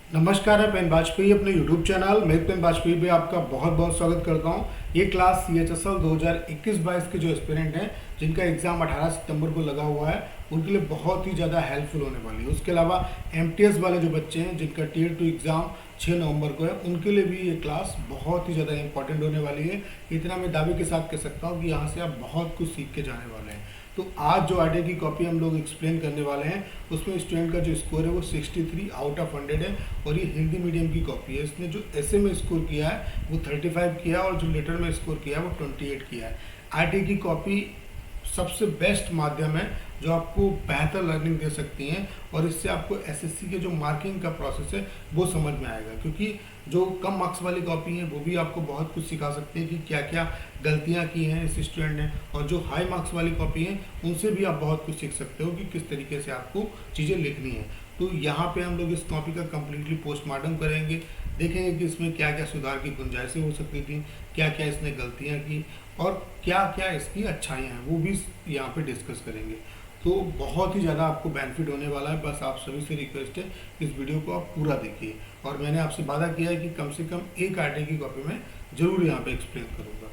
नमस्कार, है पेन वाजपेयी अपने YouTube चैनल मैं पेन वाजपेयी पे आपका बहुत बहुत स्वागत करता हूँ। ये क्लास CHSL 2021-22 के जो एस्पिरेंट हैं जिनका एग्ज़ाम 18 सितंबर को लगा हुआ है उनके लिए बहुत ही ज़्यादा हेल्पफुल होने वाली है। उसके अलावा MTS वाले जो बच्चे हैं जिनका Tier 2 एग्ज़ाम 6 नवंबर को है उनके लिए भी ये क्लास बहुत ही ज़्यादा इंपॉर्टेंट होने वाली है। इतना मैं दावे के साथ कह सकता हूँ कि यहाँ से आप बहुत कुछ सीख के जाने वाले हैं। तो आज जो आरटीआई की कॉपी हम लोग एक्सप्लेन करने वाले हैं उसमें स्टूडेंट का जो स्कोर है वो 63 आउट ऑफ 100 है और ये हिंदी मीडियम की कॉपी है। इसने जो ऐसे में स्कोर किया है वो 35 किया और जो लेटर में स्कोर किया है वो 28 किया है। आरटीआई की कॉपी सबसे बेस्ट माध्यम है जो आपको बेहतर लर्निंग दे सकती हैं और इससे आपको एसएससी के जो मार्किंग का प्रोसेस है वो समझ में आएगा, क्योंकि जो कम मार्क्स वाली कॉपी है वो भी आपको बहुत कुछ सिखा सकती है कि क्या क्या गलतियां की हैं इस स्टूडेंट ने, और जो हाई मार्क्स वाली कॉपी है उनसे भी आप बहुत कुछ सीख सकते हो कि किस तरीके से आपको चीज़ें लिखनी है। तो यहाँ पे हम लोग इस कॉपी का कम्प्लीटली पोस्टमार्टम करेंगे, देखेंगे कि इसमें क्या क्या सुधार की गुंजाइशें हो सकती थी, क्या क्या इसने गलतियाँ की और क्या क्या इसकी अच्छाइयाँ हैं वो भी यहाँ पे डिस्कस करेंगे। तो बहुत ही ज़्यादा आपको बेनिफिट होने वाला है। बस आप सभी से रिक्वेस्ट है कि इस वीडियो को आप पूरा देखिए और मैंने आपसे वादा किया है कि कम से कम एक आरटीआई की कॉपी में ज़रूर यहाँ पे एक्सप्लेन करूँगा।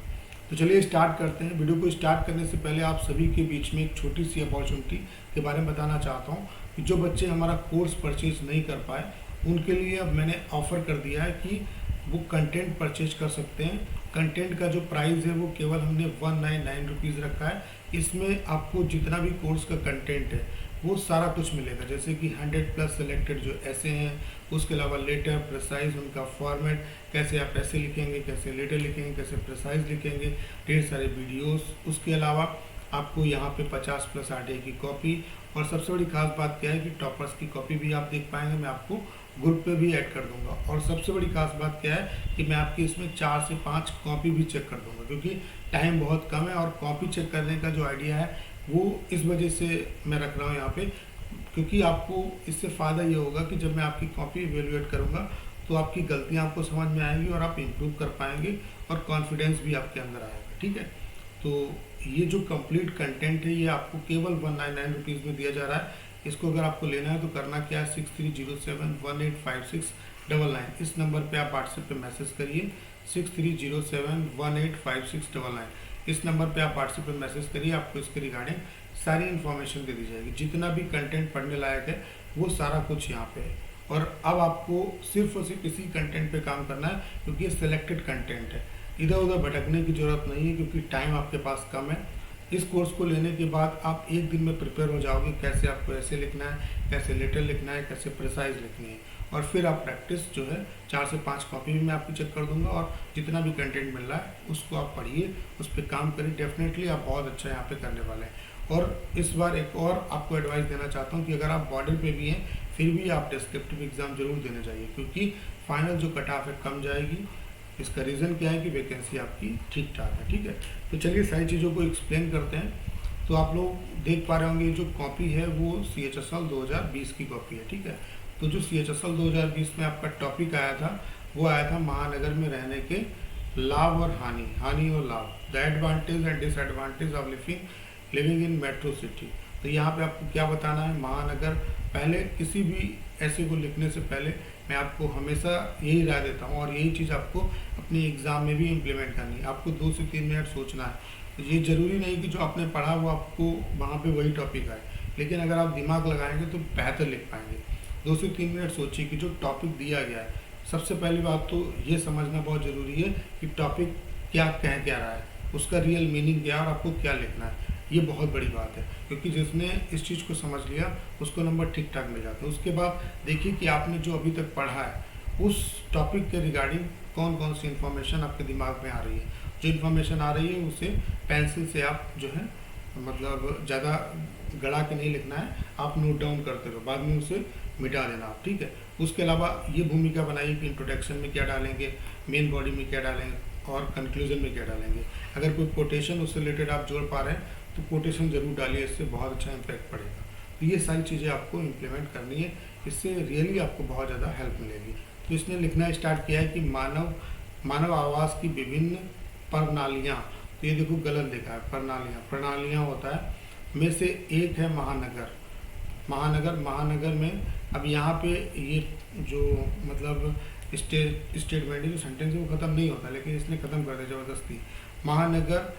तो चलिए स्टार्ट करते हैं। वीडियो को स्टार्ट करने से पहले आप सभी के बीच में एक छोटी सी अपॉर्चुनिटी के बारे में बताना चाहता हूँ कि जो बच्चे हमारा कोर्स परचेज नहीं कर पाए उनके लिए अब मैंने ऑफ़र कर दिया है कि वो कंटेंट परचेज कर सकते हैं। कंटेंट का जो प्राइस है वो केवल हमने 199 रुपीज़ रखा है। इसमें आपको जितना भी कोर्स का कंटेंट है वो सारा कुछ मिलेगा, जैसे कि 100+ सेलेक्टेड जो ऐसे हैं, उसके अलावा लेटर प्रेसाइज उनका फॉर्मेट, कैसे आप ऐसे लिखेंगे, कैसे लेटर लिखेंगे, कैसे प्रेसाइज लिखेंगे, ढेर सारे वीडियोस। उसके अलावा आपको यहाँ पे 50+ आरटीआई की कॉपी और सबसे बड़ी खास बात क्या है कि टॉपर्स की कॉपी भी आप देख पाएंगे। मैं आपको ग्रुप पे भी ऐड कर दूंगा और सबसे बड़ी खास बात क्या है कि मैं आपकी इसमें 4 से 5 कॉपी भी चेक कर दूंगा, क्योंकि टाइम बहुत कम है और कॉपी चेक करने का जो आइडिया है वो इस वजह से मैं रख रहा हूँ यहाँ पे, क्योंकि आपको इससे फ़ायदा ये होगा कि जब मैं आपकी कॉपी इवेलुएट करूँगा तो आपकी गलतियाँ आपको समझ में आएंगी और आप इम्प्रूव कर पाएंगे और कॉन्फिडेंस भी आपके अंदर आएगा। ठीक है, तो ये जो कंप्लीट कंटेंट है ये आपको केवल 199 रुपीज़ में दिया जा रहा है। इसको अगर आपको लेना है तो करना क्या है, 6307185699 इस नंबर पे आप व्हाट्सएप पे मैसेज करिए। 6307185699 इस नंबर पे आप व्हाट्सएप पे मैसेज करिए। आपको इसके रिगार्डिंग सारी इन्फॉर्मेशन दे दी जाएगी, जितना भी कंटेंट पढ़ने लायक है वो सारा कुछ यहाँ पे है। और अब आपको सिर्फ और सिर्फ इसी कंटेंट पे काम करना है, क्योंकि ये सिलेक्टेड कंटेंट है। इधर उधर भटकने की ज़रूरत नहीं है, क्योंकि टाइम आपके पास कम है। इस कोर्स को लेने के बाद आप एक दिन में प्रिपेयर हो जाओगे, कैसे आपको ऐसे लिखना है, कैसे लेटर लिखना है, कैसे प्रिसाइज लिखनी है, और फिर आप प्रैक्टिस जो है 4 से 5 कॉपी भी मैं आपको चेक कर दूंगा और जितना भी कंटेंट मिल रहा है उसको आप पढ़िए, उस पर काम करिए। डेफिनेटली आप बहुत अच्छा यहाँ पे करने वाले हैं। और इस बार एक और आपको एडवाइस देना चाहता हूँ कि अगर आप बॉर्डर पे भी हैं फिर भी आप डिस्क्रिप्टिव एग्ज़ाम जरूर देने चाहिए, क्योंकि फाइनल जो कट ऑफ है कम जाएगी। इसका रीज़न क्या है कि वैकेंसी आपकी ठीक ठाक है। ठीक है, तो चलिए सारी चीज़ों को एक्सप्लेन करते हैं। तो आप लोग देख पा रहे होंगे जो कॉपी है वो CHSL 2020 की कॉपी है। ठीक है, तो जो CHSL 2020 में आपका टॉपिक आया था वो आया था महानगर में रहने के लाभ और हानि, हानि और लाभ, the advantage and disadvantage of living in metro city. तो यहाँ पे आपको क्या बताना है, महानगर। पहले किसी भी ऐसे को लिखने से पहले मैं आपको हमेशा यही राय देता हूँ और यही चीज़ आपको अपनी एग्ज़ाम में भी इम्प्लीमेंट करनी है। आपको 2 से 3 मिनट सोचना है। ये ज़रूरी नहीं कि जो आपने पढ़ा वो आपको वहाँ पे वही टॉपिक आए, लेकिन अगर आप दिमाग लगाएंगे तो बेहतर लिख पाएंगे। 2 से 3 मिनट सोचिए कि जो टॉपिक दिया गया है, सबसे पहली बात तो ये समझना बहुत ज़रूरी है कि टॉपिक क्या कह क्या रहा है, उसका रियल मीनिंग क्या है और आपको क्या लिखना है। ये बहुत बड़ी बात है, क्योंकि जिसने इस चीज़ को समझ लिया उसको नंबर ठीक ठाक मिल जाता है। उसके बाद देखिए कि आपने जो अभी तक पढ़ा है उस टॉपिक के रिगार्डिंग कौन कौन सी इन्फॉर्मेशन आपके दिमाग में आ रही है। जो इन्फॉर्मेशन आ रही है उसे पेंसिल से आप जो है मतलब ज़्यादा गड़ा के नहीं लिखना है, आप नोट डाउन करते रहो, बाद में उसे मिटा देना आप। ठीक है, उसके अलावा ये भूमिका बनाइए कि इंट्रोडक्शन में क्या डालेंगे, मेन बॉडी में क्या डालेंगे और कंक्लूजन में क्या डालेंगे। अगर कोई कोटेशन उससे रिलेटेड आप जोड़ पा रहे हैं तो कोटेशन जरूर डालिए, इससे बहुत अच्छा इम्पैक्ट पड़ेगा। तो ये सारी चीज़ें आपको इम्प्लीमेंट करनी है, इससे रियली आपको बहुत ज़्यादा हेल्प मिलेगी। तो इसने लिखना स्टार्ट किया है कि मानव आवास की विभिन्न प्रणालियाँ। तो ये देखो गलत लिखा है, प्रणालियाँ होता है में से एक है महानगर। महानगर में अब यहाँ पे ये जो मतलब स्टेटमेंट जो सेंटेंस है वो ख़त्म नहीं होता, लेकिन इसने ख़त्म कर दिया ज़बरदस्ती। महानगर,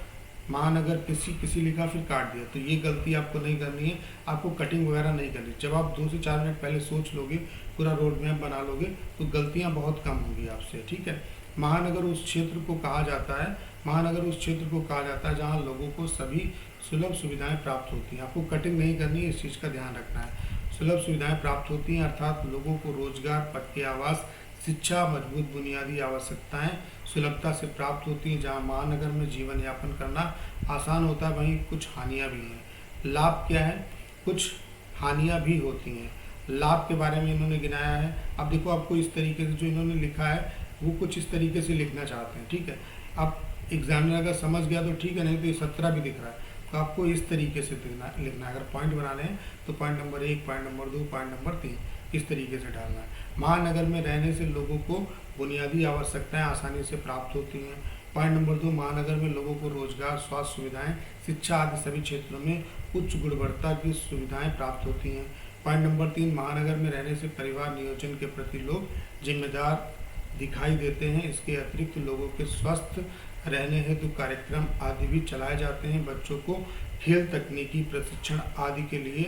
महानगर किसी लिखा फिर काट दिया, तो ये गलती आपको नहीं करनी है। आपको कटिंग वगैरह नहीं करनी। जब आप 2 से 4 मिनट पहले सोच लोगे, पूरा रोड मैप बना लोगे, तो गलतियाँ बहुत कम होंगी आपसे, ठीक है। महानगर उस क्षेत्र को कहा जाता है, महानगर उस क्षेत्र को कहा जाता है जहाँ लोगों को सभी सुलभ सुविधाएं प्राप्त होती हैं। आपको कटिंग नहीं करनी है, इस चीज़ का ध्यान रखना है। सुलभ सुविधाएं प्राप्त होती हैं अर्थात लोगों को रोजगार, पक्के आवास, शिक्षा, मजबूत बुनियादी आवश्यकताएं सुलभता से प्राप्त होती हैं। जहाँ महानगर में जीवन यापन करना आसान होता है, वहीं कुछ हानियाँ भी हैं। लाभ क्या है? कुछ हानियाँ भी होती हैं। लाभ के बारे में इन्होंने गिनाया है। अब देखो, आपको इस तरीके से जो इन्होंने लिखा है वो कुछ इस तरीके से लिखना चाहते हैं, ठीक है। अब एग्जामिनर अगर समझ गया तो ठीक है, नहीं तो ये 17 भी दिख रहा है, तो आपको इस तरीके से लिखना है। अगर पॉइंट बनाने हैं तो point number 1, point number 2, point number 3 इस तरीके से डालना है। महानगर में रहने से लोगों को बुनियादी आवश्यकताएं आसानी से प्राप्त होती हैं। पॉइंट नंबर 2, महानगर में लोगों को रोजगार, स्वास्थ्य सुविधाएं, शिक्षा आदि सभी क्षेत्रों में उच्च गुणवत्ता की सुविधाएं प्राप्त होती हैं। पॉइंट नंबर 3, महानगर में रहने से परिवार नियोजन के प्रति लोग जिम्मेदार दिखाई देते हैं। इसके अतिरिक्त लोगों के स्वस्थ रहने हेतु कार्यक्रम आदि भी चलाए जाते हैं। बच्चों को खेल, तकनीकी प्रशिक्षण आदि के लिए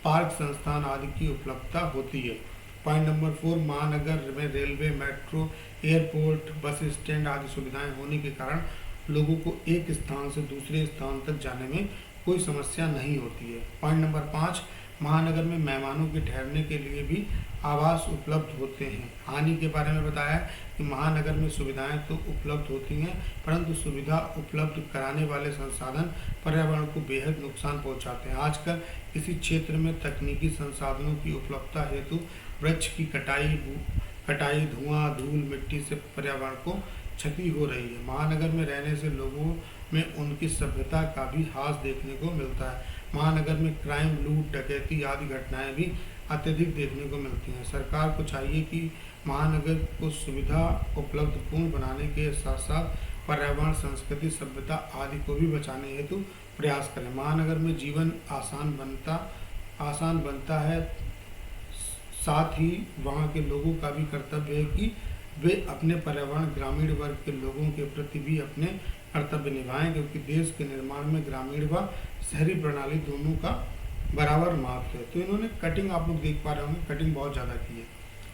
पार्क, संस्थान आदि की उपलब्धता होती है। पॉइंट नंबर 4, महानगर में railway, metro, airport, bus stand आदि सुविधाएं होने के कारण लोगों को एक स्थान से दूसरे स्थान तक जाने में कोई समस्या नहीं होती है। पॉइंट नंबर 5, महानगर में मेहमानों के ठहरने के लिए भी आवास उपलब्ध होते हैं। हानि के बारे में बताया कि महानगर में सुविधाएं तो उपलब्ध होती हैं, परंतु सुविधा उपलब्ध कराने वाले संसाधन पर्यावरण को बेहद नुकसान पहुंचाते हैं। आजकल किसी क्षेत्र में तकनीकी संसाधनों की उपलब्धता हेतु वृक्ष की कटाई, धुआं, धूल, मिट्टी से पर्यावरण को क्षति हो रही है। महानगर में रहने से लोगों में उनकी सभ्यता का भी ह्रास देखने को मिलता है। महानगर में क्राइम, लूट, डकैती आदि घटनाएं भी अत्यधिक देखने को मिलती हैं। सरकार को चाहिए कि महानगर को सुविधा उपलब्धपूर्ण बनाने के साथ साथ पर्यावरण, संस्कृति, सभ्यता आदि को भी बचाने हेतु प्रयास करें। महानगर में जीवन आसान बनता है, साथ ही वहाँ के लोगों का भी कर्तव्य है कि वे अपने पर्यावरण, ग्रामीण वर्ग के लोगों के प्रति भी अपने कर्तव्य निभाएं, क्योंकि देश के निर्माण में ग्रामीण व शहरी प्रणाली दोनों का बराबर महत्व है। तो इन्होंने कटिंग, आप लोग देख पा रहे होंगे, कटिंग बहुत ज़्यादा की है,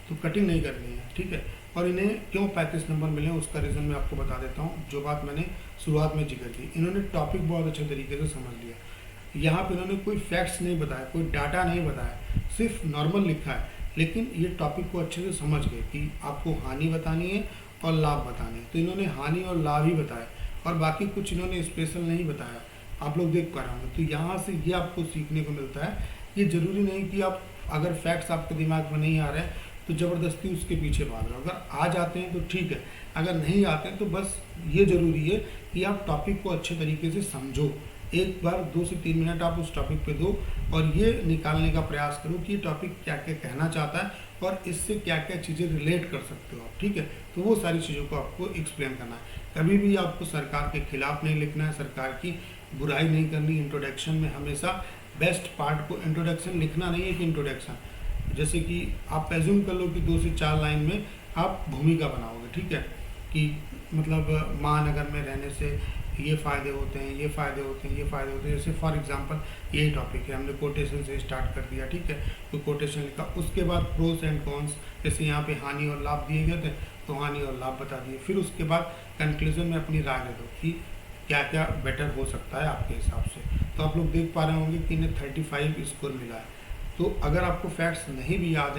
तो कटिंग नहीं करनी है, ठीक है। और इन्हें क्यों 35 नंबर मिले उसका रीज़न मैं आपको बता देता हूँ। जो बात मैंने शुरुआत में जिक्र की, इन्होंने टॉपिक बहुत अच्छे तरीके से समझ लिया। यहाँ पे इन्होंने कोई फैक्ट्स नहीं बताया, कोई डाटा नहीं बताया, सिर्फ नॉर्मल लिखा है, लेकिन ये टॉपिक को अच्छे से समझ गए कि आपको हानि बतानी है और लाभ बताने हैं। तो इन्होंने हानि और लाभ ही बताया और बाकी कुछ इन्होंने स्पेशल नहीं बताया, आप लोग देख पा रहे होंगे। तो यहाँ से ये आपको सीखने को मिलता है। ये ज़रूरी नहीं कि आप, अगर फैक्ट्स आपके दिमाग में नहीं आ रहे हैं तो ज़बरदस्ती उसके पीछे भाग रहे हो। अगर आ जाते हैं तो ठीक है, अगर नहीं आते हैं तो बस ये ज़रूरी है कि आप टॉपिक को अच्छे तरीके से समझो। एक बार 2 से 3 मिनट आप उस टॉपिक पे दो और ये निकालने का प्रयास करो कि ये टॉपिक क्या क्या कहना चाहता है और इससे क्या क्या चीज़ें रिलेट कर सकते हो आप, ठीक है। तो वो सारी चीज़ों को आपको एक्सप्लेन करना है। कभी भी आपको सरकार के खिलाफ नहीं लिखना है, सरकार की बुराई नहीं करनी। इंट्रोडक्शन में हमेशा बेस्ट पार्ट को, इंट्रोडक्शन लिखना नहीं है कि इंट्रोडक्शन, जैसे कि आप एज्यूम कर लो कि 2 से 4 लाइन में आप भूमिका बनाओगे, ठीक है, कि मतलब महानगर में रहने से ये फ़ायदे होते हैं, ये फ़ायदे होते हैं, ये फ़ायदे होते हैं। जैसे फॉर एग्जांपल यही टॉपिक है, हमने कोटेशन से स्टार्ट कर दिया, ठीक है, तो कोटेशन लिखा, उसके बाद प्रोस एंड कॉन्स, जैसे यहाँ पे हानि और लाभ दिए गए थे तो हानि और लाभ बता दिए। फिर उसके बाद कंक्लूजन में अपनी राय दे दो कि क्या क्या बेटर हो सकता है आपके हिसाब से। तो आप लोग देख पा रहे होंगे कि इन्हें 35 स्कोर मिला है। तो अगर आपको फैक्ट्स नहीं भी याद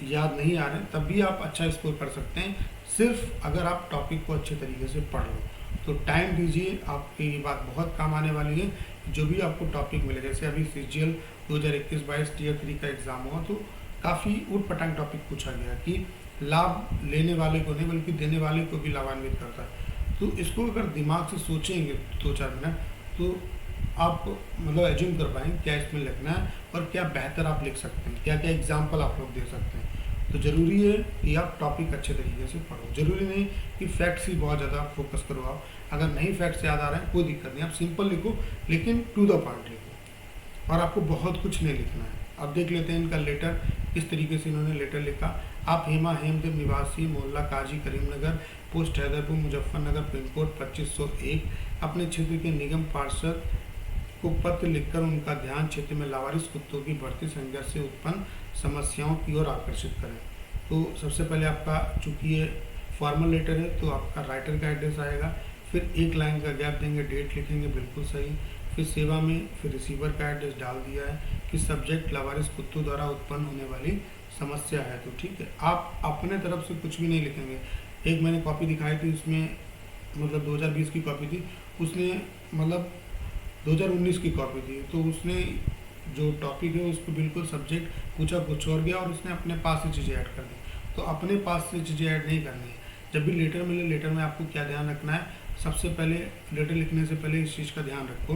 नहीं आ रहे हैं, तब भी आप अच्छा स्कोर कर सकते हैं, सिर्फ अगर आप टॉपिक को अच्छे तरीके से पढ़ लो। तो टाइम दीजिए, आपकी ये बात बहुत काम आने वाली है। जो भी आपको टॉपिक मिले, जैसे अभी CGL 2021-22 Tier 3 का एग्ज़ाम हुआ तो काफ़ी उट पटांग टॉपिक पूछा गया कि लाभ लेने वाले को नहीं बल्कि देने वाले को भी लाभान्वित करता है। तो इसको अगर दिमाग से सोचेंगे 2-4 मिनट तो आप मतलब एज्यूम कर पाएंगे क्या इसमें लिखना है और क्या बेहतर आप लिख सकते हैं, क्या क्या एग्जाम्पल आप लोग दे सकते हैं। तो ज़रूरी है कि आप टॉपिक अच्छे तरीके से पढ़ो। ज़रूरी नहीं कि फैक्ट्स ही बहुत ज़्यादा फोकस करो आप। अगर नहीं फैक्ट्स याद आ रहे हैं कोई दिक्कत नहीं, आप सिंपल लिखो लेकिन टू द पॉइंट लिखो और आपको बहुत कुछ नहीं लिखना है। अब देख लेते हैं इनका लेटर, किस तरीके से इन्होंने लेटर लिखा। आप हेमा हेमदेव निवासी मोहल्ला Kazi Karimnagar post Haiderpur Muzaffarnagar pin code 2501 अपने क्षेत्र के निगम पार्षद को पत्र लिखकर उनका ध्यान क्षेत्र में लावारिस कुत्तों की बढ़ती संख्या से उत्पन्न समस्याओं की ओर आकर्षित करें। तो सबसे पहले आपका, चूंकि ये फॉर्मल लेटर है, तो आपका राइटर का एड्रेस आएगा, फिर एक लाइन का गैप देंगे, डेट लिखेंगे बिल्कुल सही, फिर सेवा में फिर रिसीवर का एड्रेस डाल दिया है कि सब्जेक्ट लावारिस कुत्तों द्वारा उत्पन्न होने वाली समस्या है। तो ठीक है, आप अपने तरफ से कुछ भी नहीं लिखेंगे। एक मैंने कॉपी दिखाई थी, उसमें मतलब 2020 की कॉपी थी, उसने मतलब 2019 की कॉपी थी, तो उसने जो टॉपिक है उसको बिल्कुल सब्जेक्ट पूछा कुछ और गया और उसने अपने पास से चीज़ें ऐड कर दी। तो अपने पास से चीज़ें ऐड नहीं करनी है। जब भी लेटर मिले, लेटर में आपको क्या ध्यान रखना है, सबसे पहले लेटर लिखने से पहले इस चीज़ का ध्यान रखो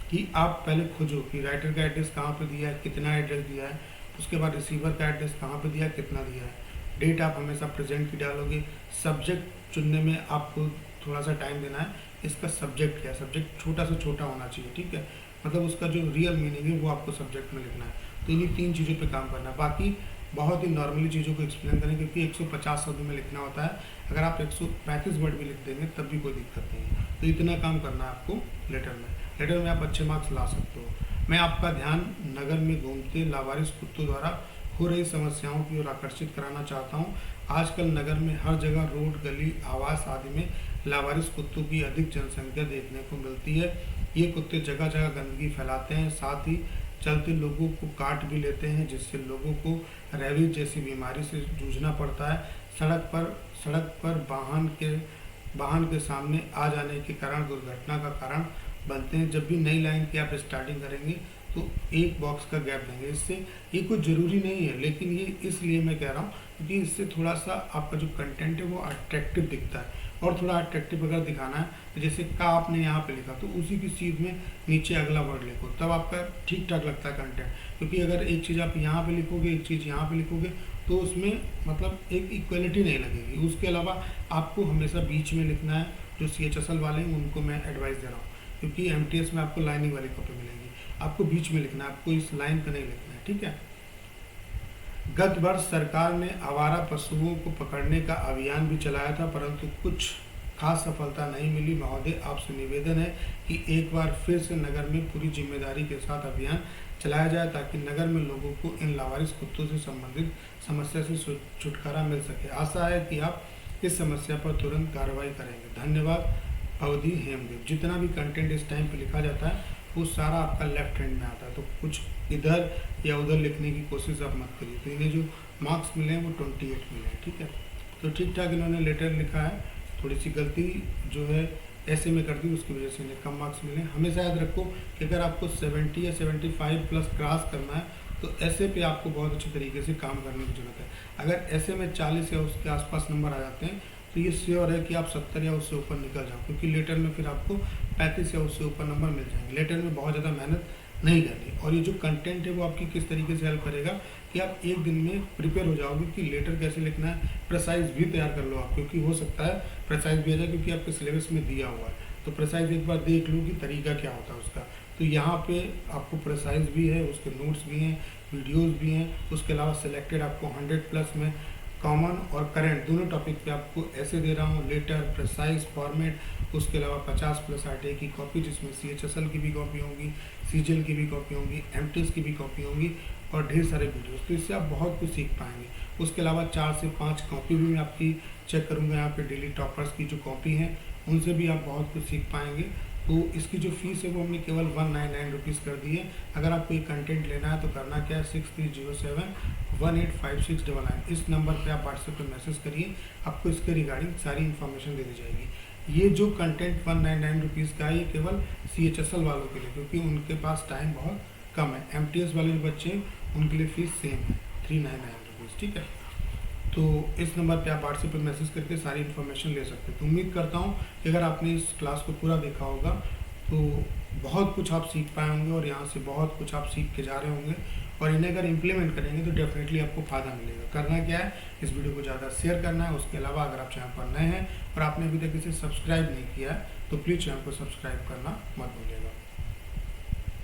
कि आप पहले खोजो कि राइटर का एड्रेस कहाँ पे दिया है, कितना एड्रेस दिया है, उसके बाद रिसीवर का एड्रेस कहाँ पे दिया है, कितना दिया है, डेट आप हमेशा प्रेजेंट की डालोगे। सब्जेक्ट चुनने में आपको थोड़ा सा टाइम देना है, इसका सब्जेक्ट क्या है, सब्जेक्ट छोटा से छोटा होना चाहिए, ठीक है, मतलब उसका जो रियल मीनिंग है वो आपको सब्जेक्ट में लिखना है। तो इन्हीं 3 चीज़ों पे काम करना है। बाकी बहुत ही नॉर्मली चीज़ों को एक्सप्लेन करें, क्योंकि 150 शब्द में लिखना होता है। अगर आप 135 वर्ड भी लिख देंगे तब भी कोई दिक्कत नहीं है। तो इतना काम करना है आपको लेटर में। लेटर में आप अच्छे मार्क्स ला सकते हो। मैं आपका ध्यान नगर में घूमते लावारिस कुत्तों द्वारा हो रही समस्याओं की ओर आकर्षित कराना चाहता हूँ। आजकल नगर में हर जगह रोड, गली, आवास आदि में लावारिस कुत्तों की अधिक जनसंख्या देखने को मिलती है। ये कुत्ते जगह जगह गंदगी फैलाते हैं, साथ ही चलते लोगों को काट भी लेते हैं, जिससे लोगों को रेबीज जैसी बीमारी से जूझना पड़ता है। सड़क पर वाहन के सामने आ जाने के कारण दुर्घटना का कारण बनते हैं। जब भी नई लाइन की आप स्टार्टिंग करेंगे तो एक बॉक्स का गैप देंगे। इससे ये कुछ ज़रूरी नहीं है, लेकिन ये इसलिए मैं कह रहा हूँ क्योंकि इससे थोड़ा सा आपका जो कंटेंट है वो अट्रैक्टिव दिखता है। और थोड़ा अट्रैक्टिव अगर दिखाना है तो जैसे का आपने यहाँ पे लिखा तो उसी की चीज़ में नीचे अगला वर्ड लिखो, तब आपका ठीक ठाक लगता है कंटेंट। क्योंकि अगर एक चीज़ आप यहाँ पे लिखोगे, एक चीज़ यहाँ पे लिखोगे, तो उसमें मतलब एक इक्वलिटी नहीं लगेगी। उसके अलावा आपको हमेशा बीच में लिखना है। जो CHSL वाले हैं उनको मैं एडवाइस दे रहा हूँ, क्योंकि MTS में आपको लाइनिंग वाली कॉपी मिलेगी, आपको बीच में लिखना है, आपको इस लाइन पर नहीं लिखना है, ठीक है। गत वर्ष सरकार ने आवारा पशुओं को पकड़ने का अभियान भी चलाया था, परंतु कुछ खास सफलता नहीं मिली। महोदय, आपसे निवेदन है कि एक बार फिर से नगर में पूरी जिम्मेदारी के साथ अभियान चलाया जाए, ताकि नगर में लोगों को इन लावारिस कुत्तों से संबंधित समस्या से छुटकारा मिल सके। आशा है कि आप इस समस्या पर तुरंत कार्रवाई करेंगे। धन्यवाद, अवधि हेमदेव। जितना भी कंटेंट इस टाइम पे लिखा जाता है वो सारा आपका लेफ्ट हैंड में आता है, तो कुछ इधर या उधर लिखने की कोशिश आप मत करिए। तो इन्हें जो मार्क्स मिले हैं वो 28 मिले हैं, ठीक है। तो ठीक ठाक इन्होंने लेटर लिखा है, थोड़ी सी गलती जो है ऐसे में कर दी, उसकी वजह से इन्हें कम मार्क्स मिले। हमेशा याद रखो कि अगर आपको 70 या 75 प्लस क्रॉस करना है तो ऐसे पे आपको बहुत अच्छे तरीके से काम करने की जरूरत है। अगर ऐसे में 40 या उसके आसपास नंबर आ जाते हैं तो ये श्योर है कि आप 70 या उससे ऊपर निकल जाओ, क्योंकि लेटर में फिर आपको 35 या उससे ऊपर नंबर मिल जाएंगे। लेटर में बहुत ज़्यादा मेहनत नहीं करनी, और ये जो कंटेंट है वो आपकी किस तरीके से हेल्प करेगा कि आप एक दिन में प्रिपेयर हो जाओगे कि लेटर कैसे लिखना है। प्रेसाइज भी तैयार कर लो आप, क्योंकि हो सकता है प्रेसाइज भी आ जाए, क्योंकि आपके सिलेबस में दिया हुआ है। तो प्रेसाइज एक बार देख लो कि तरीका क्या होता है उसका। तो यहाँ पे आपको प्रेसाइज भी है, उसके नोट्स भी हैं, वीडियोज़ भी हैं। उसके अलावा सिलेक्टेड आपको 100 प्लस में कॉमन और करंट दोनों टॉपिक पे आपको ऐसे दे रहा हूँ, लेटर, प्रेसाइज, फॉर्मेट। उसके अलावा 50 प्लस RTA की कॉपी, जिसमें CHSL की भी कॉपी होंगी, CGL की भी कॉपी होंगी, MTS की भी कॉपी होंगी, और ढेर सारे वीडियोस। तो इससे आप बहुत कुछ सीख पाएंगे। उसके अलावा 4 से 5 कॉपी भी मैं आपकी चेक करूँगा यहाँ पे, डेली टॉपर्स की जो कॉपी हैं उनसे भी आप बहुत कुछ सीख पाएंगे। तो इसकी जो फीस है वो हमने केवल 199 रुपीज़ कर दी है। अगर आपको ये कंटेंट लेना है तो करना क्या है, 6307185699 इस नंबर पे आप व्हाट्सएप पे मैसेज करिए, आपको इसके रिगार्डिंग सारी इन्फॉर्मेशन दे दी जाएगी। ये जो कंटेंट 199 रुपीज़ का है ये केवल CHSL वालों के लिए, क्योंकि उनके पास टाइम बहुत कम है। MTS वाले जो बच्चे हैं उनके लिए फ़ीस सेम है, 399 रुपीज़, ठीक है। तो इस नंबर पे आप व्हाट्सएप पे मैसेज करके सारी इन्फॉर्मेशन ले सकते हैं। तो उम्मीद करता हूँ कि अगर आपने इस क्लास को पूरा देखा होगा तो बहुत कुछ आप सीख पाए होंगे, और यहाँ से बहुत कुछ आप सीख के जा रहे होंगे, और इन्हें अगर इम्प्लीमेंट करेंगे तो डेफिनेटली आपको फ़ायदा मिलेगा। करना क्या है, इस वीडियो को ज़्यादा शेयर करना है। उसके अलावा अगर आप चैनल पर नए हैं और आपने अभी तक इसे सब्सक्राइब नहीं किया है तो प्लीज़ चैनल को सब्सक्राइब करना मत भूलिएगा।